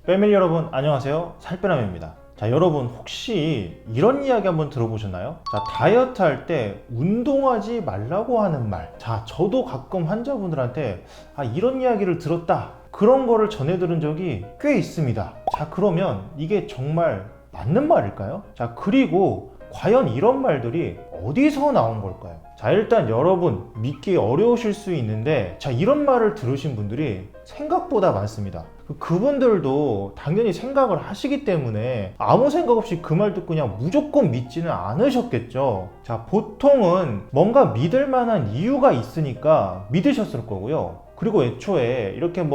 패밀리 여러분 안녕하세요, 살빼남입니다. 자, 여러분 혹시 이런 이야기 한번 들어보셨나요? 자, 다이어트 할 때 운동하지 말라고 하는 말. 자, 저도 가끔 환자분들한테 이런 이야기를 들었다, 그런 거를 전해 들은 적이 꽤 있습니다. 자, 그러면 이게 정말 맞는 말일까요? 자, 그리고 과연 이런 말들이 어디서 나온 걸까요? 자, 일단 여러분 믿기 어려우실 수 있는데, 자, 이런 말을 들으신 분들이 생각보다 많습니다. 그분들도 당연히 생각을 하시기 때문에 아무 생각 없이 그 말 듣고 그냥 무조건 믿지는 않으셨겠죠. 자, 보통은 뭔가 믿을 만한 이유가 있으니까 믿으셨을 거고요. 그리고 애초에 이렇게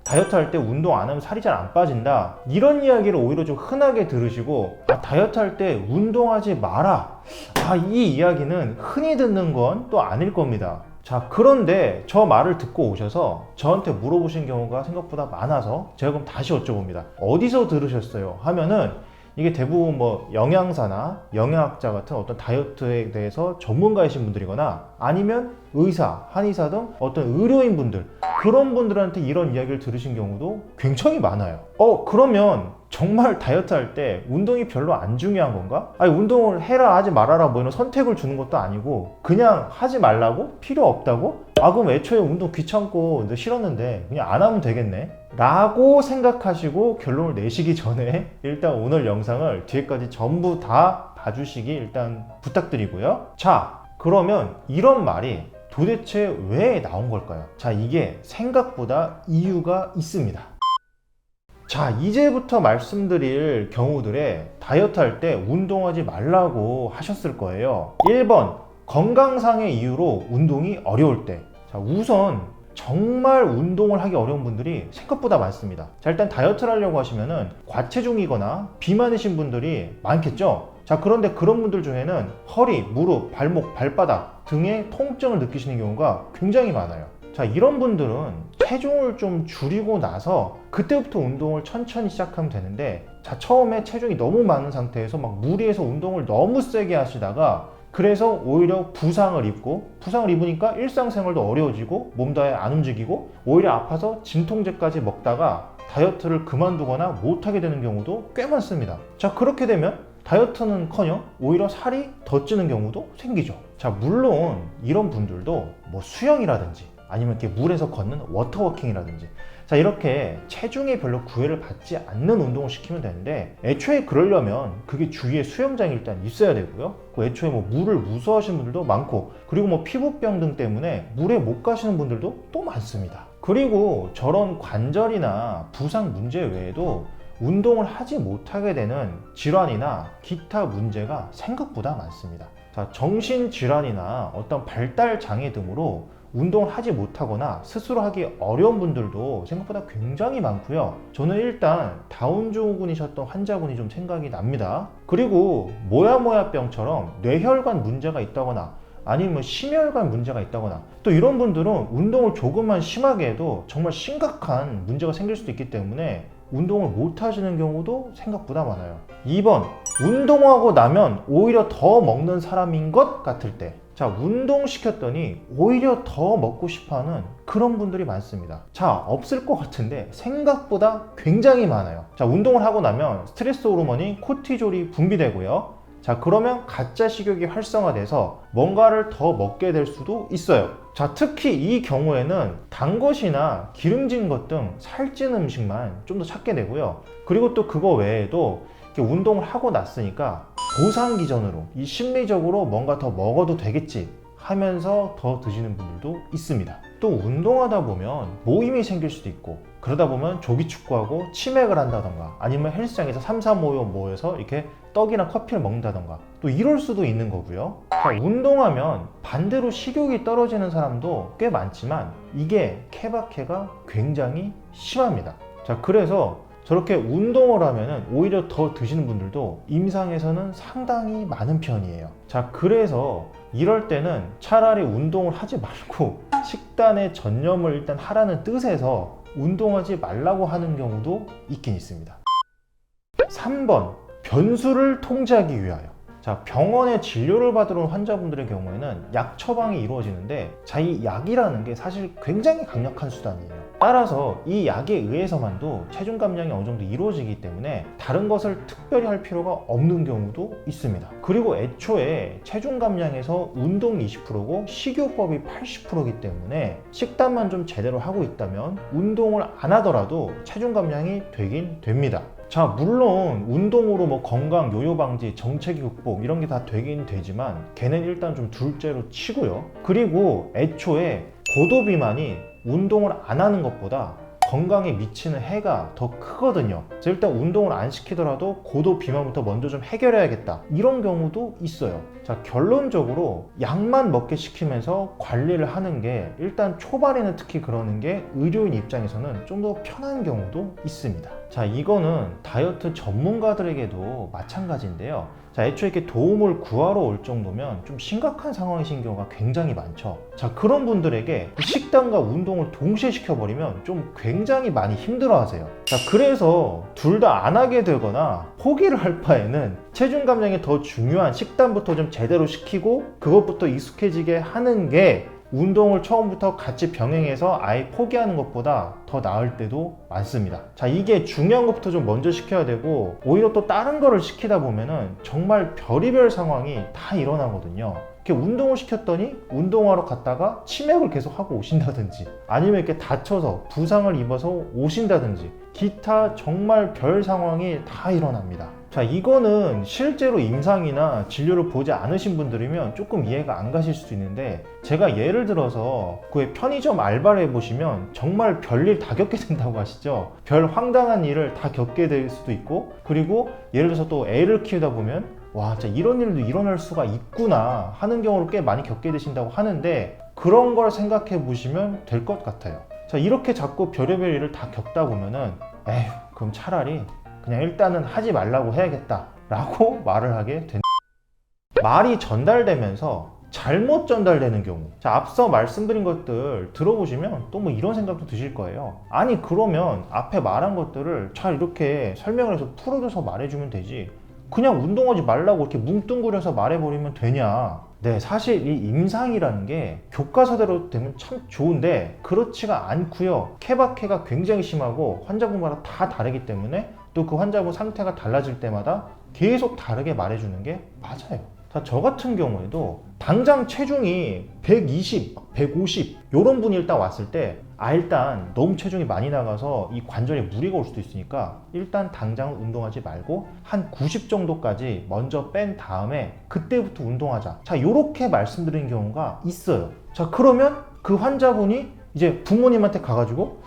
다이어트 할 때 운동 안 하면 살이 잘 안 빠진다, 이런 이야기를 오히려 좀 흔하게 들으시고, 다이어트 할 때 운동하지 마라, 이 이야기는 흔히 듣는 건 또 아닐 겁니다. 자, 그런데 저 말을 듣고 오셔서 저한테 물어보신 경우가 생각보다 많아서 제가 그럼 다시 여쭤봅니다. 어디서 들으셨어요? 하면은 이게 대부분 영양사나 영양학자 같은 어떤 다이어트에 대해서 전문가이신 분들이거나 아니면 의사, 한의사 등 어떤 의료인 분들, 그런 분들한테 이런 이야기를 들으신 경우도 굉장히 많아요. 그러면 정말 다이어트 할 때 운동이 별로 안 중요한 건가? 운동을 해라 하지 말아라 이런 선택을 주는 것도 아니고 그냥 하지 말라고? 필요 없다고? 그럼 애초에 운동 귀찮고 싫었는데 그냥 안 하면 되겠네 라고 생각하시고 결론을 내시기 전에 일단 오늘 영상을 뒤에까지 전부 다 봐주시기 일단 부탁드리고요. 자, 그러면 이런 말이 도대체 왜 나온 걸까요? 자, 이게 생각보다 이유가 있습니다. 자, 이제부터 말씀드릴 경우들에 다이어트 할 때 운동하지 말라고 하셨을 거예요. 1번, 건강상의 이유로 운동이 어려울 때. 자, 우선 정말 운동을 하기 어려운 분들이 생각보다 많습니다. 자, 일단 다이어트를 하려고 하시면은 과체중이거나 비만이신 분들이 많겠죠. 자, 그런데 그런 분들 중에는 허리, 무릎, 발목, 발바닥 등의 통증을 느끼시는 경우가 굉장히 많아요. 자, 이런 분들은 체중을 좀 줄이고 나서 그때부터 운동을 천천히 시작하면 되는데, 자, 처음에 체중이 너무 많은 상태에서 무리해서 운동을 너무 세게 하시다가 그래서 오히려 부상을 입으니까 일상생활도 어려워지고 몸도 안 움직이고 오히려 아파서 진통제까지 먹다가 다이어트를 그만두거나 못하게 되는 경우도 꽤 많습니다. 자, 그렇게 되면 다이어트는커녕 오히려 살이 더 찌는 경우도 생기죠. 자, 물론 이런 분들도 수영이라든지 아니면 이렇게 물에서 걷는 워터워킹이라든지, 자, 이렇게 체중에 별로 구애를 받지 않는 운동을 시키면 되는데, 애초에 그러려면 그게 주위에 수영장이 일단 있어야 되고요. 애초에 물을 무서워하시는 분들도 많고, 그리고 피부병 등 때문에 물에 못 가시는 분들도 또 많습니다. 그리고 저런 관절이나 부상 문제 외에도 운동을 하지 못하게 되는 질환이나 기타 문제가 생각보다 많습니다. 자, 정신질환이나 어떤 발달 장애 등으로 운동을 하지 못하거나 스스로 하기 어려운 분들도 생각보다 굉장히 많고요. 저는 일단 다운 증후군이셨던 환자분이 좀 생각이 납니다. 그리고 모야모야병처럼 뇌혈관 문제가 있다거나 아니면 심혈관 문제가 있다거나, 또 이런 분들은 운동을 조금만 심하게 해도 정말 심각한 문제가 생길 수도 있기 때문에 운동을 못 하시는 경우도 생각보다 많아요. 2번, 운동하고 나면 오히려 더 먹는 사람인 것 같을 때. 자, 운동시켰더니 오히려 더 먹고 싶어하는 그런 분들이 많습니다. 자, 없을 것 같은데 생각보다 굉장히 많아요. 자, 운동을 하고 나면 스트레스 호르몬이 코티졸이 분비되고요. 자, 그러면 가짜 식욕이 활성화돼서 뭔가를 더 먹게 될 수도 있어요. 자, 특히 이 경우에는 단 것이나 기름진 것 등 살찐 음식만 좀 더 찾게 되고요. 그리고 또 그거 외에도 이렇게 운동을 하고 났으니까 보상 기전으로 이 심리적으로 뭔가 더 먹어도 되겠지 하면서 더 드시는 분들도 있습니다. 또 운동하다 보면 모임이 생길 수도 있고, 그러다 보면 조기축구하고 치맥을 한다던가 아니면 헬스장에서 3, 4 모여서 이렇게 떡이나 커피를 먹는다던가 또 이럴 수도 있는 거고요. 자, 운동하면 반대로 식욕이 떨어지는 사람도 꽤 많지만 이게 케바케가 굉장히 심합니다. 자, 그래서 저렇게 운동을 하면 오히려 더 드시는 분들도 임상에서는 상당히 많은 편이에요. 자, 그래서 이럴 때는 차라리 운동을 하지 말고 식단에 전념을 일단 하라는 뜻에서 운동하지 말라고 하는 경우도 있긴 있습니다. 3번, 변수를 통제하기 위하여. 자, 병원에 진료를 받으러 온 환자분들의 경우에는 약 처방이 이루어지는데, 자, 이 약이라는 게 사실 굉장히 강력한 수단이에요. 따라서 이 약에 의해서만도 체중 감량이 어느 정도 이루어지기 때문에 다른 것을 특별히 할 필요가 없는 경우도 있습니다. 그리고 애초에 체중 감량에서 운동 20%고 식이요법이 80%이기 때문에 식단만 좀 제대로 하고 있다면 운동을 안 하더라도 체중 감량이 되긴 됩니다. 자, 물론 운동으로 뭐 건강, 요요 방지, 정체기 극복 이런 게 다 되긴 되지만 걔는 일단 좀 둘째로 치고요. 그리고 애초에 고도 비만이 운동을 안 하는 것보다 건강에 미치는 해가 더 크거든요. 그래서 일단 운동을 안 시키더라도 고도 비만부터 먼저 좀 해결해야겠다, 이런 경우도 있어요. 자, 결론적으로 약만 먹게 시키면서 관리를 하는 게 일단 초반에는 특히 그러는 게 의료인 입장에서는 좀 더 편한 경우도 있습니다. 자, 이거는 다이어트 전문가들에게도 마찬가지인데요. 자, 애초에 이렇게 도움을 구하러 올 정도면 좀 심각한 상황이신 경우가 굉장히 많죠. 자, 그런 분들에게 식단과 운동을 동시에 시켜버리면 좀 굉장히 많이 힘들어 하세요. 자, 그래서 둘 다 안 하게 되거나 포기를 할 바에는 체중 감량이 더 중요한 식단부터 좀 제대로 시키고 그것부터 익숙해지게 하는 게 운동을 처음부터 같이 병행해서 아예 포기하는 것보다 더 나을 때도 많습니다. 자, 이게 중요한 것부터 좀 먼저 시켜야 되고, 오히려 또 다른 거를 시키다 보면은 정말 별의별 상황이 다 일어나거든요. 이렇게 운동을 시켰더니 운동하러 갔다가 치맥을 계속 하고 오신다든지, 아니면 이렇게 다쳐서 부상을 입어서 오신다든지, 기타 정말 별 상황이 다 일어납니다. 자, 이거는 실제로 임상이나 진료를 보지 않으신 분들이면 조금 이해가 안 가실 수도 있는데, 제가 예를 들어서 그 편의점 알바를 해보시면 정말 별일 다 겪게 된다고 하시죠. 별 황당한 일을 다 겪게 될 수도 있고, 그리고 예를 들어서 또 애를 키우다 보면 와, 진짜 이런 일도 일어날 수가 있구나 하는 경우를 꽤 많이 겪게 되신다고 하는데, 그런 걸 생각해 보시면 될 것 같아요. 자, 이렇게 자꾸 별의별 일을 다 겪다 보면은 에휴, 그럼 차라리 그냥 일단은 하지 말라고 해야겠다 라고 말을 하게 된다. 말이 전달되면서 잘못 전달되는 경우, 자, 앞서 말씀드린 것들 들어보시면 또 뭐 이런 생각도 드실 거예요. 아니, 그러면 앞에 말한 것들을 잘 이렇게 설명을 해서 풀어줘서 말해주면 되지, 그냥 운동하지 말라고 이렇게 뭉뚱그려서 말해버리면 되냐. 네, 사실 이 임상이라는 게 교과서대로 되면 참 좋은데 그렇지가 않고요. 케바케가 굉장히 심하고 환자분마다 다 다르기 때문에 또 그 환자분 상태가 달라질 때마다 계속 다르게 말해주는 게 맞아요. 저 같은 경우에도 당장 체중이 120, 150 이런 분이 일단 왔을 때 일단 너무 체중이 많이 나가서 이 관절에 무리가 올 수도 있으니까 일단 당장 운동하지 말고 한 90 정도까지 먼저 뺀 다음에 그때부터 운동하자, 자, 요렇게 말씀드리는 경우가 있어요. 자, 그러면 그 환자분이 이제 부모님한테 가가지고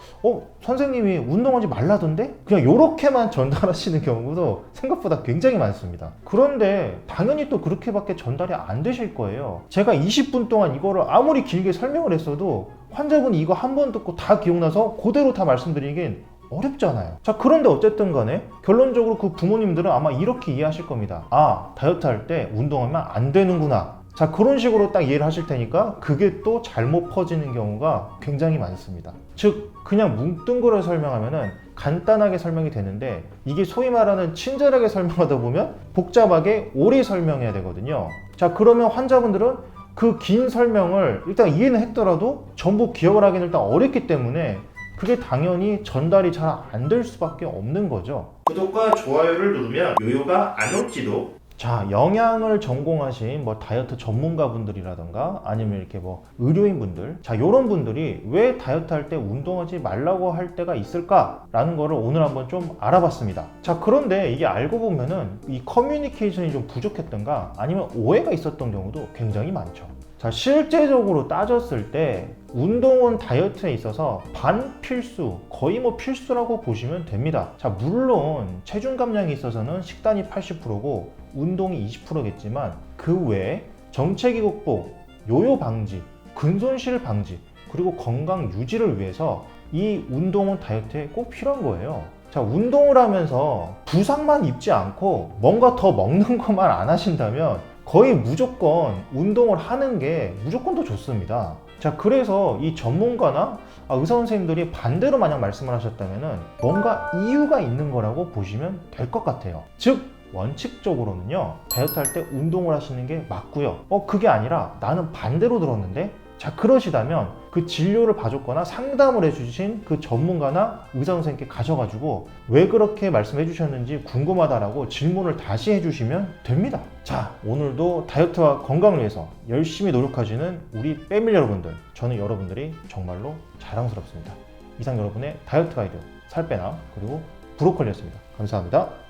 선생님이 운동하지 말라던데? 그냥 요렇게만 전달하시는 경우도 생각보다 굉장히 많습니다. 그런데 당연히 또 그렇게밖에 전달이 안 되실 거예요. 제가 20분 동안 이거를 아무리 길게 설명을 했어도 환자분이 이거 한 번 듣고 다 기억나서 그대로 다 말씀드리긴 어렵잖아요. 자, 그런데 어쨌든 간에 결론적으로 그 부모님들은 아마 이렇게 이해하실 겁니다. 아, 다이어트 할 때 운동하면 안 되는구나. 자, 그런 식으로 딱 이해를 하실 테니까 그게 또 잘못 퍼지는 경우가 굉장히 많습니다. 즉, 그냥 뭉뚱그려 설명하면은 간단하게 설명이 되는데, 이게 소위 말하는 친절하게 설명하다 보면 복잡하게 오래 설명해야 되거든요. 자, 그러면 환자분들은 그 긴 설명을 일단 이해는 했더라도 전부 기억을 하기는 일단 어렵기 때문에 그게 당연히 전달이 잘 안 될 수밖에 없는 거죠. 구독과 좋아요를 누르면 요요가 안 올지도. 자, 영양을 전공하신 뭐 다이어트 전문가분들이라던가 아니면 이렇게 뭐 의료인분들, 자, 요런 분들이 왜 다이어트 할 때 운동하지 말라고 할 때가 있을까라는 거를 오늘 한번 좀 알아봤습니다. 자, 그런데 이게 알고 보면은 이 커뮤니케이션이 좀 부족했던가 아니면 오해가 있었던 경우도 굉장히 많죠. 자, 실제적으로 따졌을 때 운동은 다이어트에 있어서 반필수, 거의 뭐 필수라고 보시면 됩니다. 자, 물론 체중 감량에 있어서는 식단이 80%고 운동이 20%겠지만 그 외에 정체기 극복, 요요 방지, 근손실 방지, 그리고 건강 유지를 위해서 이 운동은 다이어트에 꼭 필요한 거예요. 자, 운동을 하면서 부상만 입지 않고 뭔가 더 먹는 것만 안 하신다면 거의 무조건 운동을 하는 게 무조건 더 좋습니다. 자, 그래서 이 전문가나 의사 선생님들이 반대로 만약 말씀을 하셨다면 뭔가 이유가 있는 거라고 보시면 될 것 같아요. 즉, 원칙적으로는요, 다이어트 할 때 운동을 하시는 게 맞고요. 그게 아니라 나는 반대로 들었는데? 자, 그러시다면 그 진료를 봐줬거나 상담을 해주신 그 전문가나 의사 선생님께 가셔가지고 왜 그렇게 말씀해 주셨는지 궁금하다라고 질문을 다시 해주시면 됩니다. 자, 오늘도 다이어트와 건강을 위해서 열심히 노력하시는 우리 패밀리 여러분들, 저는 여러분들이 정말로 자랑스럽습니다. 이상 여러분의 다이어트 가이드, 살 빼나 그리고 브로콜리였습니다. 감사합니다.